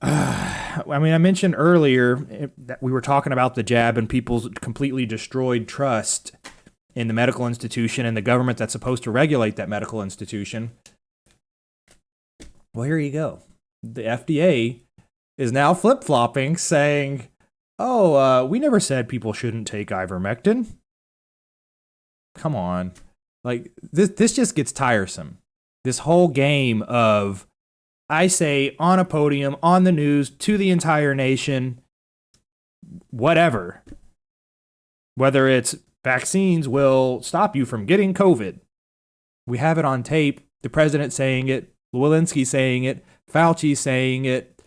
I mean, I mentioned earlier that we were talking about the jab and people's completely destroyed trust in the medical institution and the government that's supposed to regulate that medical institution. Well, here you go. The FDA is now flip flopping, saying, "Oh, we never said people shouldn't take ivermectin." Come on, like this just gets tiresome. This whole game of I say on a podium, on the news, to the entire nation, whatever. Whether it's vaccines will stop you from getting COVID. We have it on tape. The president saying it, Walensky saying it, Fauci saying it,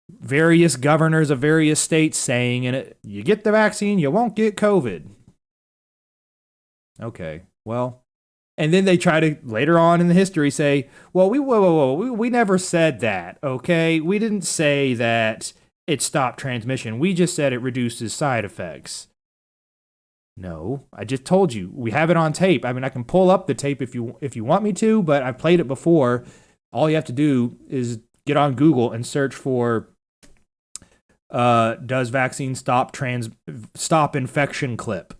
various governors of various states saying it. You get the vaccine, you won't get COVID. Okay, well, and then they try to later on in the history say, well, we never said that, okay? We didn't say that it stopped transmission. We just said it reduces side effects. No, I just told you. We have it on tape. I mean, I can pull up the tape if you want me to, but I've played it before. All you have to do is get on Google and search for does vaccine stop infection clip.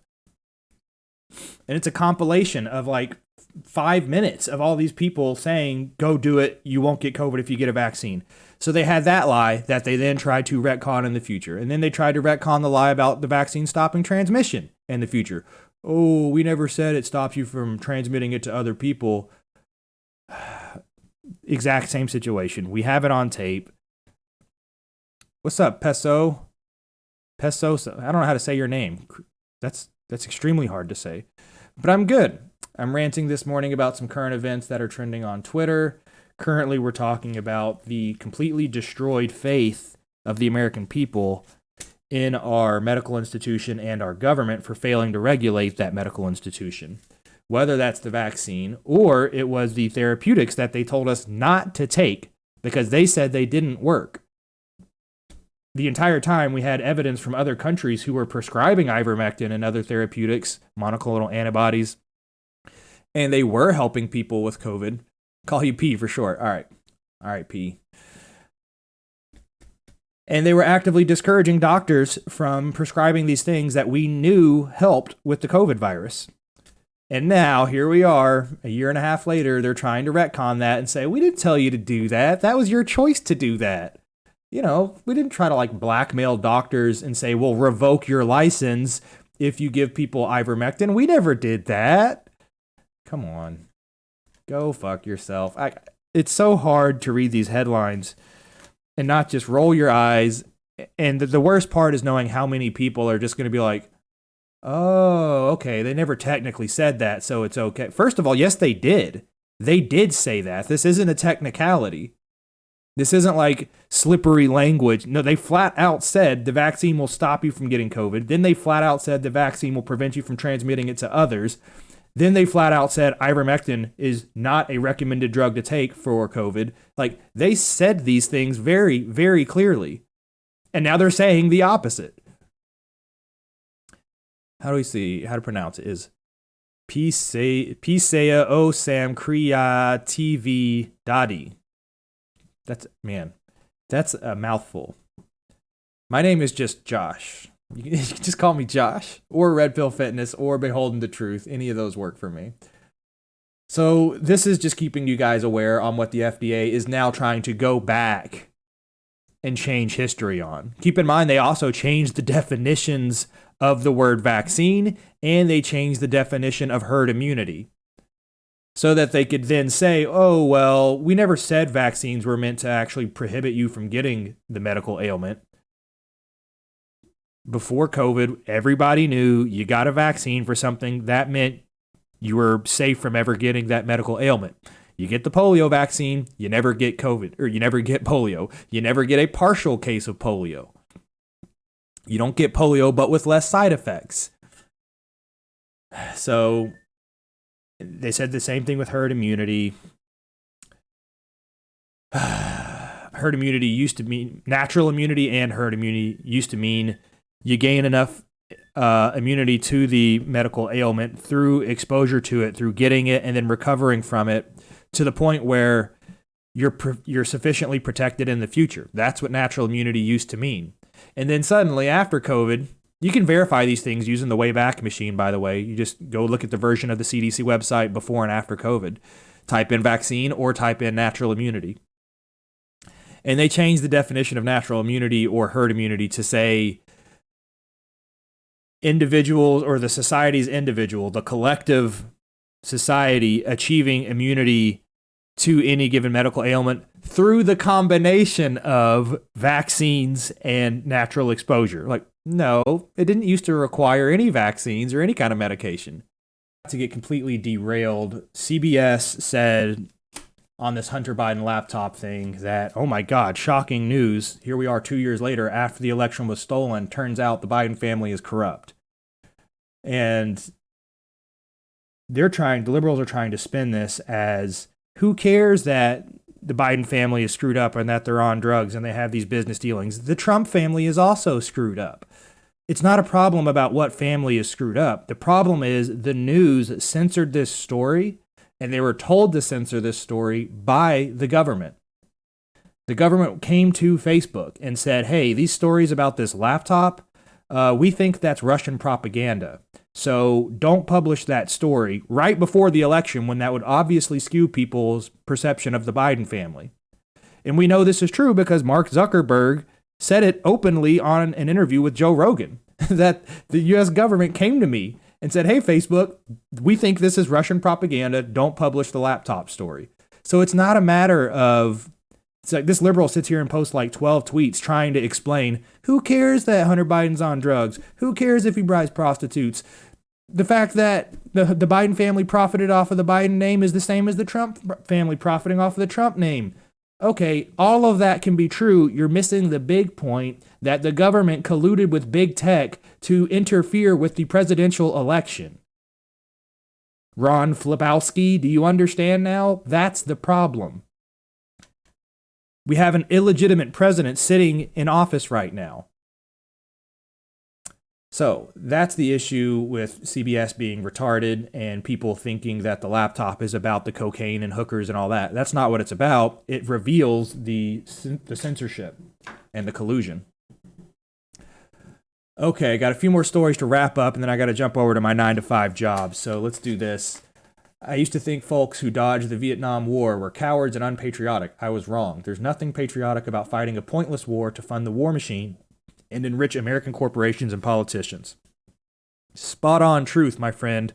And it's a compilation of like 5 minutes of all these people saying, go do it. You won't get COVID if you get a vaccine. So they had that lie that they then tried to retcon in the future. And then they tried to retcon the lie about the vaccine stopping transmission in the future. Oh, we never said it stops you from transmitting it to other people. Exact same situation. We have it on tape. What's up, Peso? Peso, I don't know how to say your name. That's extremely hard to say. But I'm good. I'm ranting this morning about some current events that are trending on Twitter. Currently, we're talking about the completely destroyed faith of the American people in our medical institution and our government for failing to regulate that medical institution. Whether that's the vaccine or it was the therapeutics that they told us not to take because they said they didn't work. The entire time we had evidence from other countries who were prescribing ivermectin and other therapeutics, monoclonal antibodies, and they were helping people with COVID. Call you P for short. All right, P. And they were actively discouraging doctors from prescribing these things that we knew helped with the COVID virus. And now, here we are, a year and a half later, they're trying to retcon that and say, we didn't tell you to do that. That was your choice to do that. You know, we didn't try to like blackmail doctors and say, we'll revoke your license if you give people ivermectin. We never did that. Come on. Go fuck yourself. It's so hard to read these headlines and not just roll your eyes. And the worst part is knowing how many people are just going to be like, oh, okay, they never technically said that, so it's okay. First of all, yes, they did. They did say that. This isn't a technicality. This isn't like slippery language. No, they flat out said the vaccine will stop you from getting COVID. Then they flat out said the vaccine will prevent you from transmitting it to others. Then they flat out said ivermectin is not a recommended drug to take for COVID. Like, they said these things very, very clearly. And now they're saying the opposite. How do we see how to pronounce it? Is Pisea O Sam Kriya TV Dadi. That's a mouthful. My name is just Josh. You can just call me Josh or Redpill Fitness or Beholden the Truth. Any of those work for me. So this is just keeping you guys aware on what the FDA is now trying to go back and change history on. Keep in mind, they also changed the definitions of the word vaccine and they changed the definition of herd immunity so that they could then say, oh, well, we never said vaccines were meant to actually prohibit you from getting the medical ailment. Before COVID, everybody knew you got a vaccine for something that meant you were safe from ever getting that medical ailment. You get the polio vaccine, you never get COVID, or you never get polio. You never get a partial case of polio. You don't get polio, but with less side effects. So they said the same thing with herd immunity. Herd immunity used to mean natural immunity, and herd immunity used to mean you gain enough immunity to the medical ailment through exposure to it, through getting it and then recovering from it to the point where you're sufficiently protected in the future. That's what natural immunity used to mean. And then suddenly after COVID, you can verify these things using the Wayback Machine, by the way. You just go look at the version of the CDC website before and after COVID. Type in vaccine or type in natural immunity. And they changed the definition of natural immunity or herd immunity to say individuals or the society's individual, the collective society achieving immunity to any given medical ailment through the combination of vaccines and natural exposure. Like, no, it didn't used to require any vaccines or any kind of medication. To get completely derailed, CBS said on this Hunter Biden laptop thing that, oh my God, shocking news. Here we are 2 years later after the election was stolen. Turns out the Biden family is corrupt. And the liberals are trying to spin this as, who cares that the Biden family is screwed up and that they're on drugs and they have these business dealings? The Trump family is also screwed up. It's not a problem about what family is screwed up. The problem is the news censored this story, and they were told to censor this story by the government. The government came to Facebook and said, hey, these stories about this laptop, we think that's Russian propaganda. So don't publish that story right before the election when that would obviously skew people's perception of the Biden family. And we know this is true because Mark Zuckerberg said it openly on an interview with Joe Rogan, that the U.S. government came to me and said, hey, Facebook, we think this is Russian propaganda. Don't publish the laptop story. So it's not a matter of, it's like this liberal sits here and posts like 12 tweets trying to explain, who cares that Hunter Biden's on drugs? Who cares if he bribes prostitutes? The fact that the Biden family profited off of the Biden name is the same as the Trump family profiting off of the Trump name. Okay, all of that can be true. You're missing the big point that the government colluded with big tech to interfere with the presidential election. Ron Flipowski, do you understand now? That's the problem. We have an illegitimate president sitting in office right now. So that's the issue with CBS being retarded and people thinking that the laptop is about the cocaine and hookers and all that. That's not what it's about. It reveals the censorship and the collusion. Okay, I got a few more stories to wrap up, and then I got to jump over to my 9-to-5 job. So let's do this. I used to think folks who dodged the Vietnam War were cowards and unpatriotic. I was wrong. There's nothing patriotic about fighting a pointless war to fund the war machine and enrich American corporations and politicians. Spot on truth, my friend.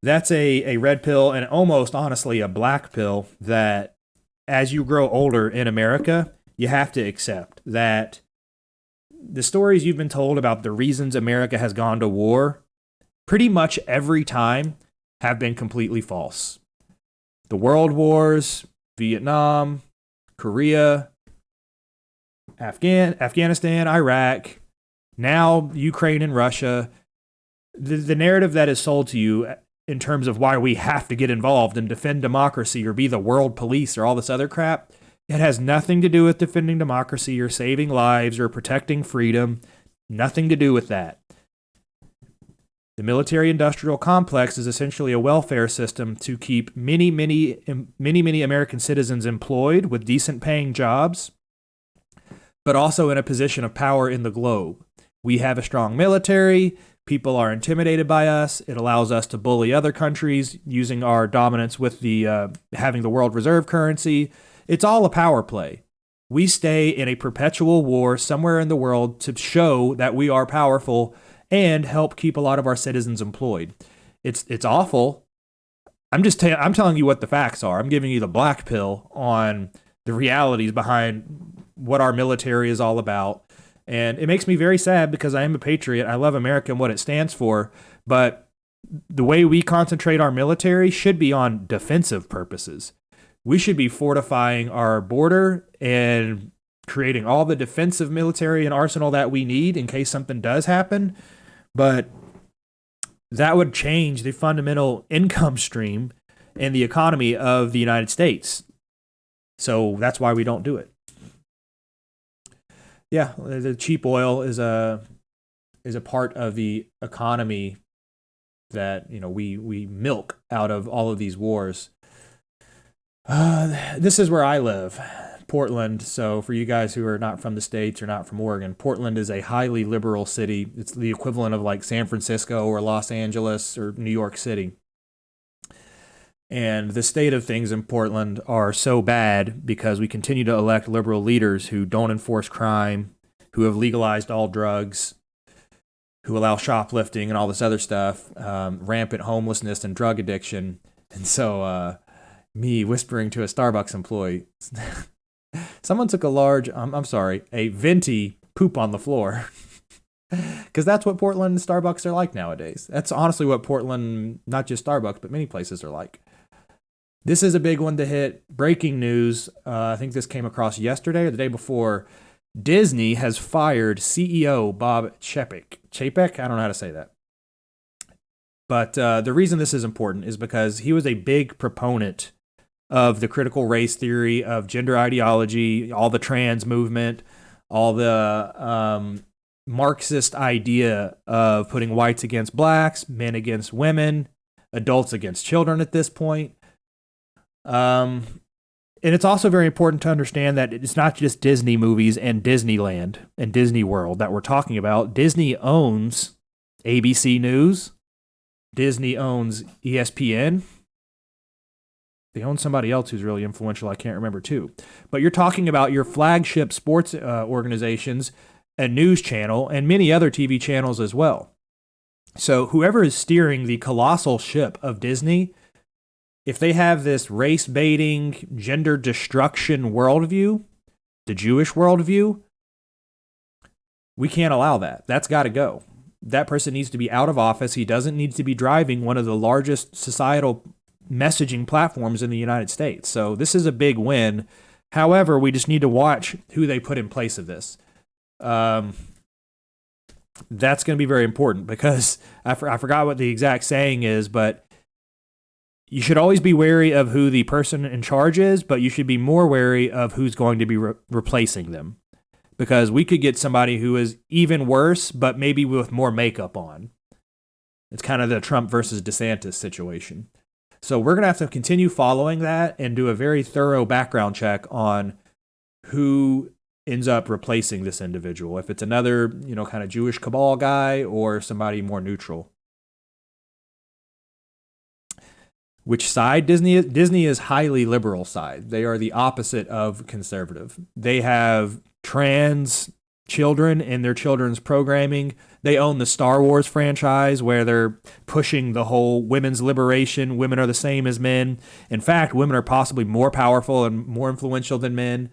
That's a red pill and almost honestly a black pill that as you grow older in America, you have to accept that the stories you've been told about the reasons America has gone to war pretty much every time have been completely false. The world wars, Vietnam, Korea, Afghanistan, Iraq, now Ukraine and Russia. The narrative that is sold to you in terms of why we have to get involved and defend democracy or be the world police or all this other crap, it has nothing to do with defending democracy or saving lives or protecting freedom. Nothing to do with that. The military-industrial complex is essentially a welfare system to keep many American citizens employed with decent-paying jobs, but also in a position of power in the globe. We have a strong military. People are intimidated by us. It allows us to bully other countries using our dominance with the having the world reserve currency. It's all a power play. We stay in a perpetual war somewhere in the world to show that we are powerful and help keep a lot of our citizens employed. It's awful. I'm telling you what the facts are. I'm giving you the black pill on the realities behind what our military is all about. And it makes me very sad because I am a patriot. I love America and what it stands for. But the way we concentrate our military should be on defensive purposes. We should be fortifying our border and creating all the defensive military and arsenal that we need in case something does happen. But that would change the fundamental income stream and the economy of the United States. So that's why we don't do it. Yeah, the cheap oil is a part of the economy that we milk out of all of these wars. This is where I live, Portland. So for you guys who are not from the States or not from Oregon, Portland is a highly liberal city. It's the equivalent of like San Francisco or Los Angeles or New York City. And the state of things in Portland are so bad because we continue to elect liberal leaders who don't enforce crime, who have legalized all drugs, who allow shoplifting and all this other stuff, rampant homelessness and drug addiction. And so, me whispering to a Starbucks employee, someone took a venti poop on the floor. Because that's what Portland Starbucks are like nowadays. That's honestly what Portland, not just Starbucks, but many places are like. This is a big one to hit. Breaking news. I think this came across yesterday or the day before. Disney has fired CEO Bob Chapek. Chapek? I don't know how to say that. But the reason this is important is because he was a big proponent of the critical race theory, of gender ideology, all the trans movement, all the Marxist idea of putting whites against blacks, men against women, adults against children at this point. And it's also very important to understand that it's not just Disney movies and Disneyland and Disney World that we're talking about. Disney owns ABC News. Disney owns ESPN. They own somebody else who's really influential. I can't remember too. But you're talking about your flagship sports organizations, a news channel, and many other TV channels as well. So whoever is steering the colossal ship of Disney, if they have this race-baiting, gender destruction worldview, the Jewish worldview, we can't allow that. That's got to go. That person needs to be out of office. He doesn't need to be driving one of the largest societal messaging platforms in the United States. So this is a big win. However, we just need to watch who they put in place of this. That's going to be very important because I forgot what the exact saying is, but you should always be wary of who the person in charge is, but you should be more wary of who's going to be replacing them. Because we could get somebody who is even worse, but maybe with more makeup on. It's kind of the Trump versus DeSantis situation. So we're going to have to continue following that and do a very thorough background check on who ends up replacing this individual. If it's another, kind of Jewish cabal guy or somebody more neutral. Which side Disney is? Disney is highly liberal side. They are the opposite of conservative. They have trans children in their children's programming. They own the Star Wars franchise where they're pushing the whole women's liberation. Women are the same as men. In fact, women are possibly more powerful and more influential than men.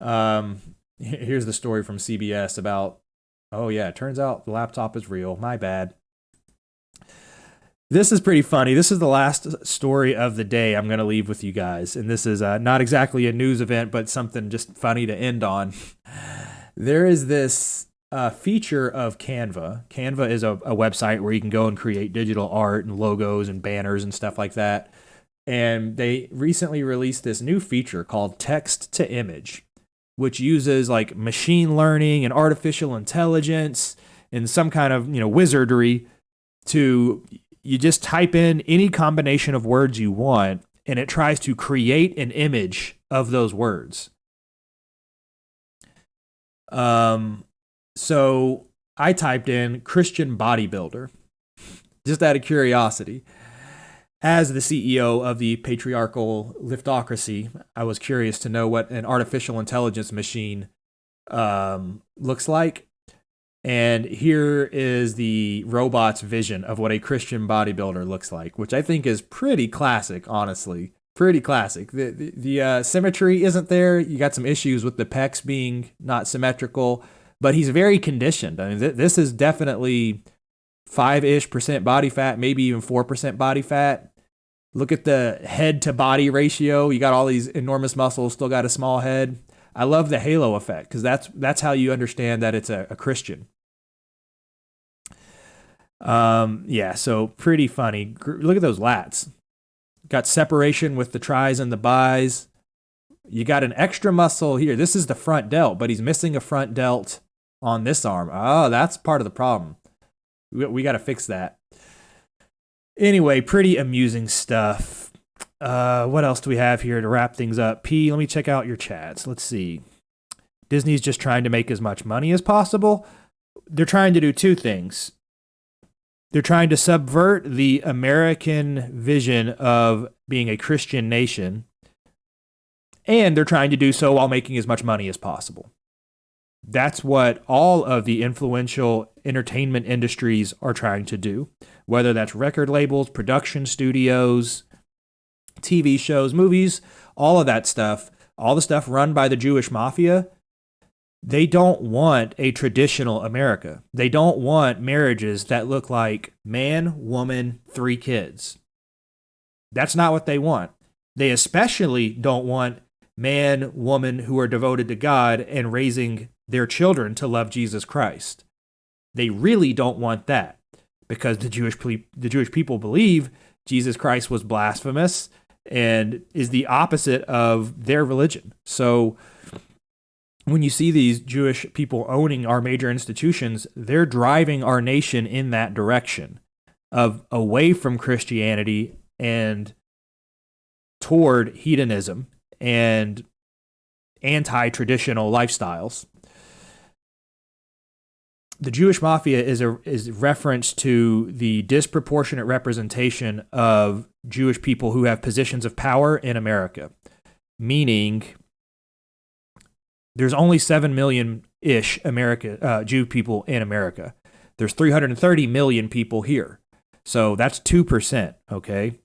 Here's the story from CBS about, it turns out the laptop is real. My bad. This is pretty funny. This is the last story of the day I'm going to leave with you guys. And this is not exactly a news event, but something just funny to end on. There is this feature of Canva. Canva is a website where you can go and create digital art and logos and banners and stuff like that. And they recently released this new feature called text to image, which uses like machine learning and artificial intelligence and some kind of, wizardry to... You just type in any combination of words you want, and it tries to create an image of those words. So I typed in Christian bodybuilder, just out of curiosity. As the CEO of the patriarchal liftocracy, I was curious to know what an artificial intelligence machine looks like. And here is the robot's vision of what a Christian bodybuilder looks like, which I think is pretty classic, honestly. Pretty classic. The symmetry isn't there. You got some issues with the pecs being not symmetrical, but he's very conditioned. I mean, this is definitely 5-ish% body fat, maybe even 4% body fat. Look at the head to body ratio. You got all these enormous muscles, still got a small head. I love the halo effect because that's how you understand that it's a Christian. So pretty funny. Look at those lats. Got separation with the tris and the bis. You got an extra muscle here. This is the front delt, but he's missing a front delt on this arm. Oh, that's part of the problem. We got to fix that. Anyway, pretty amusing stuff. What else do we have here to wrap things up? P, let me check out your chats. Let's see. Disney's just trying to make as much money as possible. They're trying to do two things. They're trying to subvert the American vision of being a Christian nation, and they're trying to do so while making as much money as possible. That's what all of the influential entertainment industries are trying to do, whether that's record labels, production studios, TV shows, movies, all of that stuff, all the stuff run by the Jewish mafia. They don't want a traditional America. They don't want marriages that look like man, woman, 3 kids. That's not what they want. They especially don't want man, woman who are devoted to God and raising their children to love Jesus Christ. They really don't want that because the Jewish people believe Jesus Christ was blasphemous and is the opposite of their religion. So when you see these Jewish people owning our major institutions, they're driving our nation in that direction of away from Christianity and toward hedonism and anti-traditional lifestyles. The Jewish mafia is reference to the disproportionate representation of Jewish people who have positions of power in America, meaning there's only 7 million-ish Jew people in America. There's 330 million people here. So that's 2%, okay?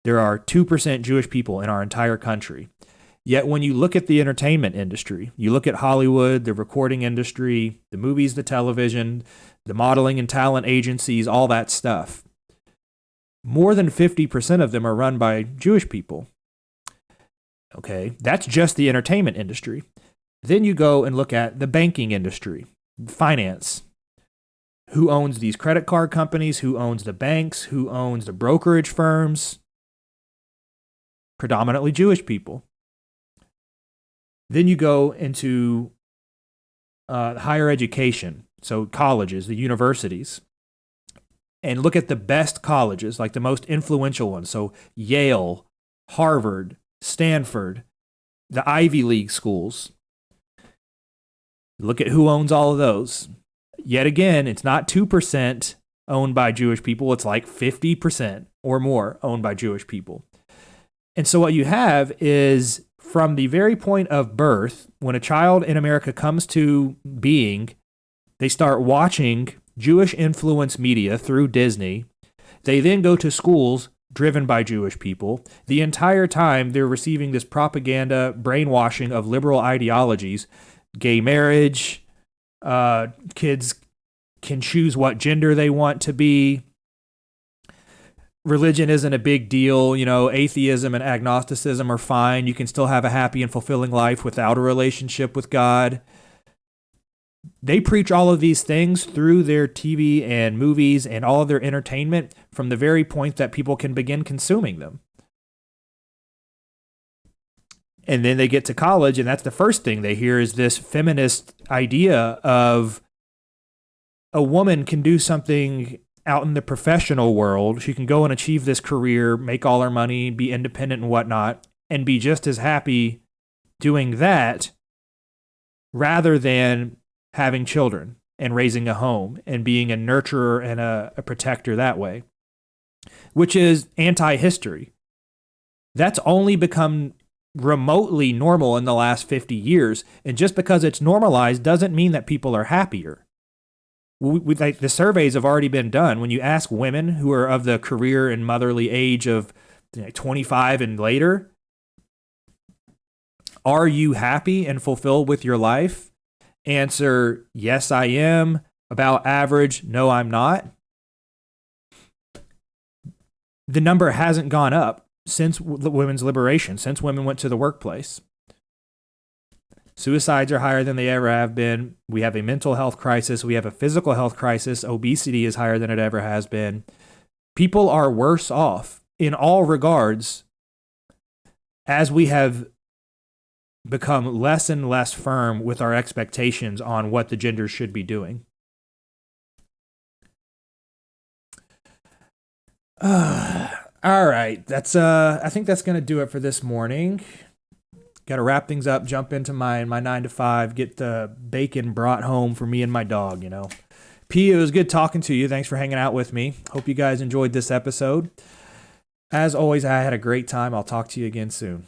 There are 2% Jewish people in our entire country. Yet when you look at the entertainment industry, you look at Hollywood, the recording industry, the movies, the television, the modeling and talent agencies, all that stuff, more than 50% of them are run by Jewish people. Okay, that's just the entertainment industry. Then you go and look at the banking industry, finance. Who owns these credit card companies? Who owns the banks? Who owns the brokerage firms? Predominantly Jewish people. Then you go into higher education, so colleges, the universities, and look at the best colleges, like the most influential ones. So Yale, Harvard, Stanford, the Ivy League schools. Look at who owns all of those. Yet again, it's not 2% owned by Jewish people. It's like 50% or more owned by Jewish people. And so what you have is from the very point of birth, when a child in America comes to being, they start watching Jewish influence media through Disney. They then go to schools driven by Jewish people. The entire time they're receiving this propaganda, brainwashing of liberal ideologies, gay marriage, kids can choose what gender they want to be. Religion isn't a big deal. You know, atheism and agnosticism are fine. You can still have a happy and fulfilling life without a relationship with God. They preach all of these things through their TV and movies and all of their entertainment from the very point that people can begin consuming them. And then they get to college, and that's the first thing they hear is this feminist idea of a woman can do something out in the professional world. She can go and achieve this career, make all her money, be independent and whatnot, and be just as happy doing that rather than having children and raising a home and being a nurturer and a protector that way, which is anti-history. That's only become remotely normal in the last 50 years. And just because it's normalized doesn't mean that people are happier. Like the surveys have already been done. When you ask women who are of the career and motherly age of 25 and later, are you happy and fulfilled with your life? Answer, yes, I am. About average, no, I'm not. The number hasn't gone up since women's liberation, since women went to the workplace. Suicides are higher than they ever have been. We have a mental health crisis. We have a physical health crisis. Obesity is higher than it ever has been. People are worse off in all regards as we have become less and less firm with our expectations on what the genders should be doing. All right, that's I think that's gonna do it for this morning. Got to wrap things up, jump into my 9 to 5, get the bacon brought home for me and my dog. P, it was good talking to you. Thanks for hanging out with me. Hope you guys enjoyed this episode. As always, I had a great time. I'll talk to you again soon.